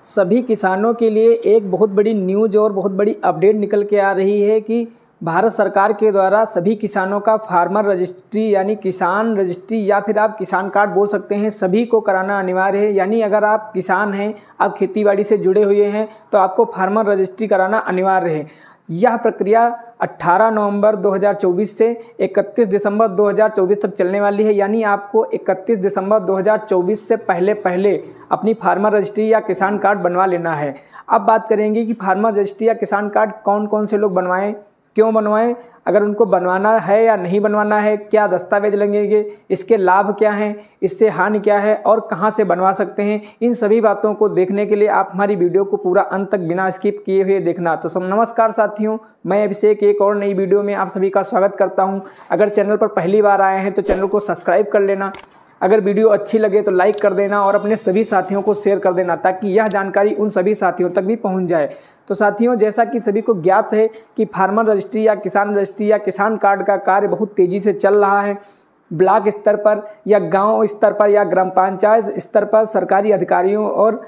सभी किसानों के लिए एक बहुत बड़ी न्यूज़ और बहुत बड़ी अपडेट निकल के आ रही है कि भारत सरकार के द्वारा सभी किसानों का फार्मर रजिस्ट्री यानी किसान रजिस्ट्री या फिर आप किसान कार्ड बोल सकते हैं, सभी को कराना अनिवार्य है। यानी अगर आप किसान हैं, आप खेतीबाड़ी से जुड़े हुए हैं तो आपको फार्मर रजिस्ट्री कराना अनिवार्य है। यह प्रक्रिया 18 नवंबर 2024 से 31 दिसंबर 2024 तक चलने वाली है। यानी आपको 31 दिसंबर 2024 से पहले अपनी फार्मर रजिस्ट्री या किसान कार्ड बनवा लेना है। अब बात करेंगे कि फार्मर रजिस्ट्री या किसान कार्ड कौन कौन से लोग बनवाएं, क्यों बनवाएं, अगर उनको बनवाना है या नहीं बनवाना है, क्या दस्तावेज लगेंगे, इसके लाभ क्या हैं, इससे हानि क्या है और कहां से बनवा सकते हैं। इन सभी बातों को देखने के लिए आप हमारी वीडियो को पूरा अंत तक बिना स्किप किए हुए देखना। तो सब नमस्कार साथियों, मैं अभिषेक एक और नई वीडियो में आप सभी का स्वागत करता हूं। अगर चैनल पर पहली बार आए हैं तो चैनल को सब्सक्राइब कर लेना। अगर वीडियो अच्छी लगे तो लाइक कर देना और अपने सभी साथियों को शेयर कर देना ताकि यह जानकारी उन सभी साथियों तक भी पहुंच जाए। तो साथियों, जैसा कि सभी को ज्ञात है कि फार्मर रजिस्ट्री या किसान कार्ड का कार्य बहुत तेज़ी से चल रहा है। ब्लॉक स्तर पर या गांव स्तर पर या ग्राम पंचायत स्तर पर सरकारी अधिकारियों और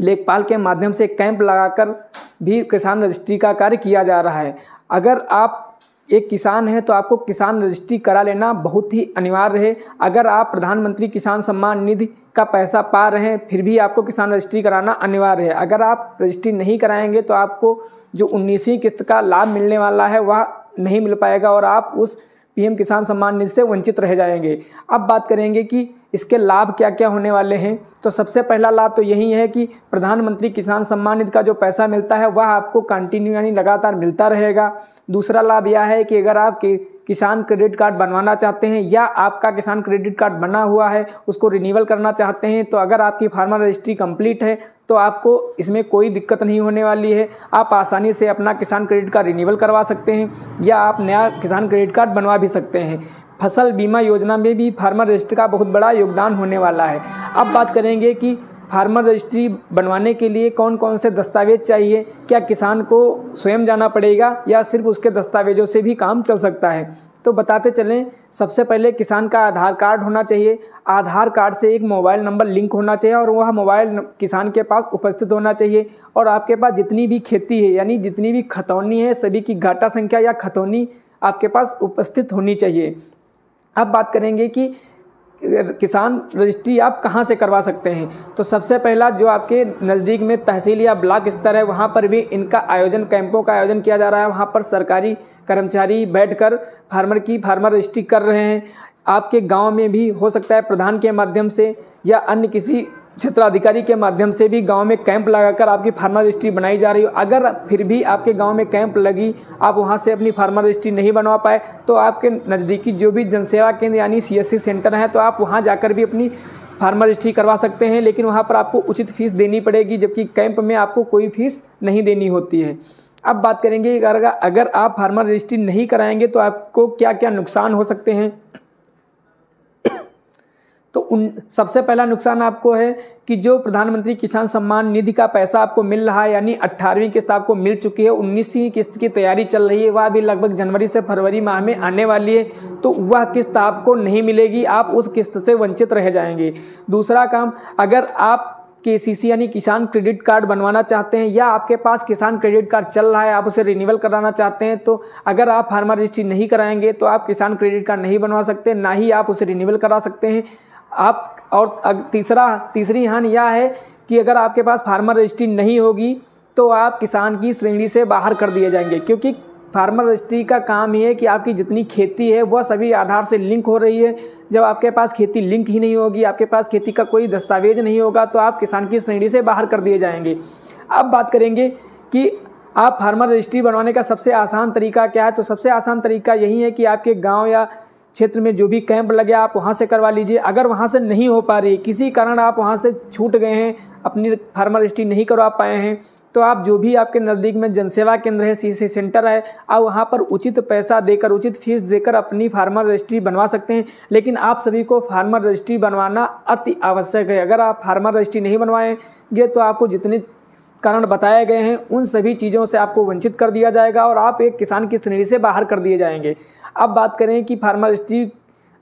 लेखपाल के माध्यम से कैंप लगाकर भी किसान रजिस्ट्री का कार्य किया जा रहा है। अगर आप एक किसान है तो आपको किसान रजिस्ट्री करा लेना बहुत ही अनिवार्य है। अगर आप प्रधानमंत्री किसान सम्मान निधि का पैसा पा रहे हैं फिर भी आपको किसान रजिस्ट्री कराना अनिवार्य है। अगर आप रजिस्ट्री नहीं कराएंगे तो आपको जो 19वीं किस्त का लाभ मिलने वाला है वह नहीं मिल पाएगा और आप उस पीएम किसान सम्मान निधि से वंचित रह जाएंगे। अब बात करेंगे कि इसके लाभ क्या क्या होने वाले हैं। तो सबसे पहला लाभ तो यही है कि प्रधानमंत्री किसान सम्मान निधि का जो पैसा मिलता है वह आपको कंटिन्यू यानी लगातार मिलता रहेगा। दूसरा लाभ यह है कि अगर आप किसान क्रेडिट कार्ड बनवाना चाहते हैं या आपका किसान क्रेडिट कार्ड बना हुआ है उसको रिन्यूअल करना चाहते हैं तो अगर आपकी फार्मर रजिस्ट्री कंप्लीट है तो आपको इसमें कोई दिक्कत नहीं होने वाली है। आप आसानी से अपना किसान क्रेडिट कार्ड रिन्यूअल करवा सकते हैं या आप नया किसान क्रेडिट कार्ड बनवा भी सकते हैं। फसल बीमा योजना में भी फार्मर रजिस्ट्री का बहुत बड़ा योगदान होने वाला है। अब बात करेंगे कि फार्मर रजिस्ट्री बनवाने के लिए कौन कौन से दस्तावेज चाहिए, क्या किसान को स्वयं जाना पड़ेगा या सिर्फ उसके दस्तावेजों से भी काम चल सकता है। तो बताते चलें, सबसे पहले किसान का आधार कार्ड होना चाहिए। आधार कार्ड से एक मोबाइल नंबर लिंक होना चाहिए और वह मोबाइल किसान के पास उपस्थित होना चाहिए और आपके पास जितनी भी खेती है यानी जितनी भी खतौनी है सभी की घाटा संख्या या खतौनी आपके पास उपस्थित होनी चाहिए। अब बात करेंगे कि किसान रजिस्ट्री आप कहां से करवा सकते हैं। तो सबसे पहला जो आपके नज़दीक में तहसील या ब्लॉक स्तर है वहां पर भी इनका कैंपों का आयोजन किया जा रहा है। वहां पर सरकारी कर्मचारी बैठकर फार्मर रजिस्ट्री कर रहे हैं। आपके गांव में भी हो सकता है प्रधान के माध्यम से या अन्य किसी क्षेत्राधिकारी के माध्यम से भी गांव में कैंप लगाकर आपकी फार्मर रजिस्ट्री बनाई जा रही हो। अगर फिर भी आपके गांव में कैंप लगी, आप वहां से अपनी फार्मर रजिस्ट्री नहीं बनवा पाए तो आपके नज़दीकी जो भी जनसेवा केंद्र यानी CSC सेंटर है तो आप वहां जाकर भी अपनी फार्मर रजिस्ट्री करवा सकते हैं, लेकिन वहां पर आपको उचित फीस देनी पड़ेगी, जबकि कैंप में आपको कोई फीस नहीं देनी होती है। अब बात करेंगे अगर आप फार्मर रजिस्ट्री नहीं कराएंगे तो आपको क्या क्या नुकसान हो सकते हैं। तो सबसे पहला नुकसान आपको है कि जो प्रधानमंत्री किसान सम्मान निधि का पैसा आपको मिल रहा है यानी 18वीं किस्त आपको मिल चुकी है, 19वीं किस्त की तैयारी चल रही है, वह भी लगभग जनवरी से फरवरी माह में आने वाली है, तो वह किस्त आपको नहीं मिलेगी, आप उस किस्त से वंचित रह जाएंगे। दूसरा काम, अगर आप KCC यानी किसान क्रेडिट कार्ड बनवाना चाहते हैं या आपके पास किसान क्रेडिट कार्ड चल रहा है आप उसे रिन्यूअल कराना चाहते हैं तो अगर आप फार्मर रजिस्ट्री नहीं कराएंगे तो आप किसान क्रेडिट कार्ड नहीं बनवा सकते, ना ही आप उसे रिन्यूअल करा सकते हैं आप। और तीसरी हानि यह है कि अगर आपके पास फार्मर रजिस्ट्री नहीं होगी तो आप किसान की श्रेणी से बाहर कर दिए जाएंगे, क्योंकि फार्मर रजिस्ट्री का काम ये है कि आपकी जितनी खेती है वह सभी आधार से लिंक हो रही है। जब आपके पास खेती लिंक ही नहीं होगी, आपके पास खेती का कोई दस्तावेज नहीं होगा तो आप किसान की श्रेणी से बाहर कर दिए जाएंगे। अब बात करेंगे कि आप फार्मर रजिस्ट्री बनवाने का सबसे आसान तरीका क्या है। तो सबसे आसान तरीका यही है कि आपके गाँव या क्षेत्र में जो भी कैंप लगे आप वहां से करवा लीजिए। अगर वहां से नहीं हो पा रही, किसी कारण आप वहां से छूट गए हैं, अपनी फार्मर रजिस्ट्री नहीं करवा पाए हैं, तो आप जो भी आपके नज़दीक में जनसेवा केंद्र है, CSC सेंटर है, आप वहां पर उचित पैसा देकर, उचित फीस देकर अपनी फार्मर रजिस्ट्री बनवा सकते हैं। लेकिन आप सभी को फार्मर रजिस्ट्री बनवाना अति आवश्यक है। अगर आप फार्मर रजिस्ट्री नहीं बनवाएंगे तो आपको जितने कारण बताए गए हैं उन सभी चीज़ों से आपको वंचित कर दिया जाएगा और आप एक किसान की श्रेणी से बाहर कर दिए जाएंगे। अब बात करें कि फार्मर रजिस्ट्री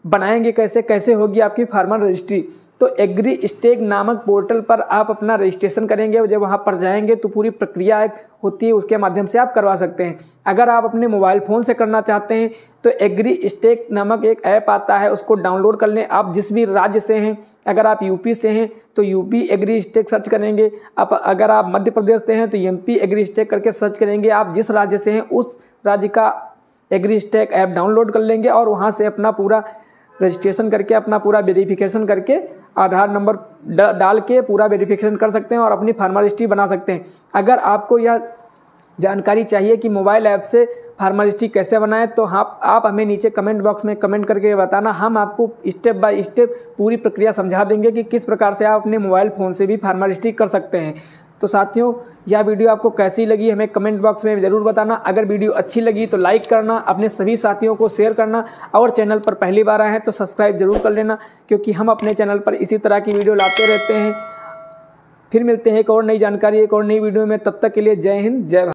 बनाएंगे कैसे, कैसे होगी आपकी फार्मर रजिस्ट्री। तो एग्री स्टेक नामक पोर्टल पर आप अपना रजिस्ट्रेशन करेंगे। जब वहाँ पर जाएंगे तो पूरी प्रक्रिया होती है, उसके माध्यम से आप करवा सकते हैं। अगर आप अपने मोबाइल फ़ोन से करना चाहते हैं तो एग्री स्टेक नामक एक ऐप आता है, उसको डाउनलोड कर लें। आप जिस भी राज्य से हैं, अगर आप यूपी से हैं तो यूपी एग्री स्टेक सर्च करेंगे। अगर आप मध्य प्रदेश से हैं तो एमपी एग्री स्टेक करके सर्च करेंगे। आप जिस राज्य से हैं उस राज्य का एग्री स्टेक ऐप डाउनलोड कर लेंगे और वहाँ से अपना पूरा रजिस्ट्रेशन करके, अपना पूरा वेरिफिकेशन करके, आधार नंबर डाल के पूरा वेरिफिकेशन कर सकते हैं और अपनी फार्मर रजिस्ट्री बना सकते हैं। अगर आपको यह जानकारी चाहिए कि मोबाइल ऐप से फार्मर रजिस्ट्री कैसे बनाएं तो आप हमें नीचे कमेंट बॉक्स में कमेंट करके बताना। हम आपको स्टेप बाय स्टेप पूरी प्रक्रिया समझा देंगे कि किस प्रकार से आप अपने मोबाइल फ़ोन से भी फार्मर रजिस्ट्री कर सकते हैं। तो साथियों, यह वीडियो आपको कैसी लगी हमें कमेंट बॉक्स में ज़रूर बताना। अगर वीडियो अच्छी लगी तो लाइक करना, अपने सभी साथियों को शेयर करना और चैनल पर पहली बार आए हैं तो सब्सक्राइब जरूर कर लेना, क्योंकि हम अपने चैनल पर इसी तरह की वीडियो लाते रहते हैं। फिर मिलते हैं एक और नई जानकारी, एक और नई वीडियो में। तब तक के लिए जय हिंद, जय भारत।